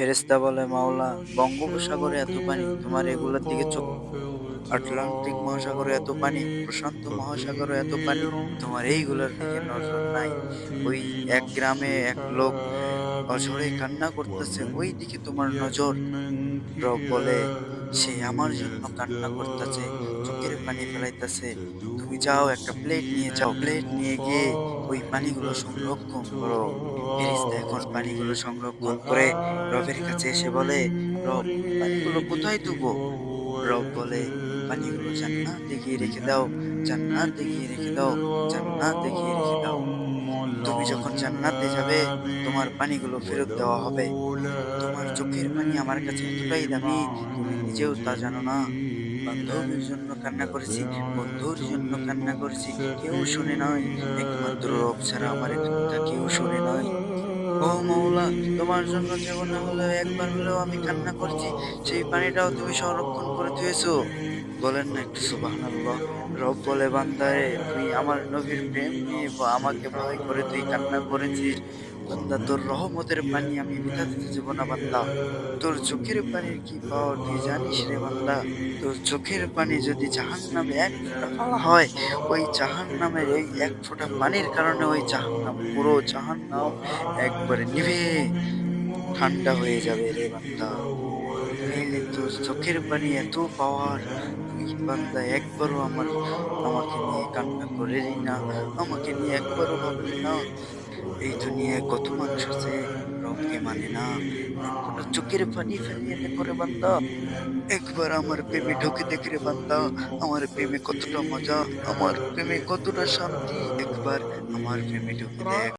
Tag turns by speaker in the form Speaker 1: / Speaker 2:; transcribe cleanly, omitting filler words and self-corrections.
Speaker 1: ফেরেশতা বলে, মাওলা, বঙ্গোপসাগরে এত পানি, তোমার এগুলোর দিকে চোখ, আটলান্টিক মহাসাগরে এত পানি, প্রশান্ত মহাসাগরে এত পানি, তোমার এইগুলোর দিকে নজর নাই। ওই এক গ্রামে এক লোক অঝরে কান্না করতেছে, ওই দিকে তোমার নজর। রব বলে, সে আমার জন্য কান্না করতেছে, চোখের পানি ফেলাইতেছে। তুমি যাও, একটা প্লেট নিয়ে যাও, প্লেট নিয়ে গিয়ে ওই পানিগুলো সংরক্ষণ করো। ফেরেশতা এখন পানিগুলো সংরক্ষণ করে রবের কাছে এসে বলে, রব, পানিগুলো কোথায় ধুবো? রব বলে, পানিগুলো জান্নাতে গিয়ে রেখে দাও, জান্নাতে গিয়ে রেখে দাও, জান্নাতে গিয়ে রেখে দাও। তুমি যখন জান্নাতে যাবে, তোমার পানিগুলো ফেরত দেওয়া হবে। তোমার চোখের পানি আমার কাছে এতটাই দামি, তুমি নিজেও তা জানো না। বান্ধবীর জন্য কান্না করেছি, বন্ধুর জন্য কান্না করেছি, কেউ শুনে নাই। একমাত্র রব ছাড়া আমার কথা কেউ শুনে নাই। ও মওলা, তোমার জন্য জীবনে হলেও একবার হলেও আমি কান্না করেছি, সেই পানিটাও তুমি সংরক্ষণ করে দিয়েছো। বলেন না একটু সুবহানাল্লাহ। রব বলে, বান্দারে, তুই আমার নবীর প্রেম নিয়ে আমাকে ভয় করে তুই কান্না করেছিস। বান্দা, তোর রহমতের পানি আমি বৃথা দিতে যাব না বান্দা। তোর চোখের পানির কি পাওয়ার তুই জানিস রে বান্দা? তোর চোখের পানি যদি জাহান্নামে এক ফোঁটা ফেলা হয়, ওই জাহান্নামের এই এক ফোঁটা পানির কারণে ওই জাহান্নাম, পুরো জাহান্নাম একবারে নিভে ঠান্ডা হয়ে যাবে রে বান্দা। তাইলে তোর চোখের পানি এত পাওয়ার, তুই বান্দা একবারও আমাকে নিয়ে কান্না করলি না, আমাকে নিয়ে একবারও ভাবলি না। এই দুনিয়ায় কত মানুষ আছে রবকে মানে না, এক ফোঁটা চোখের পানি ফেলিয়ে দেখো রে বান্দা। একবার আমার প্রেমে ঢুকে দেখ রে বান্দা, আমার প্রেমে কতটা মজা, আমার প্রেমে কতটা শান্তি। একবার আমার প্রেমে ঢুকে দেখ।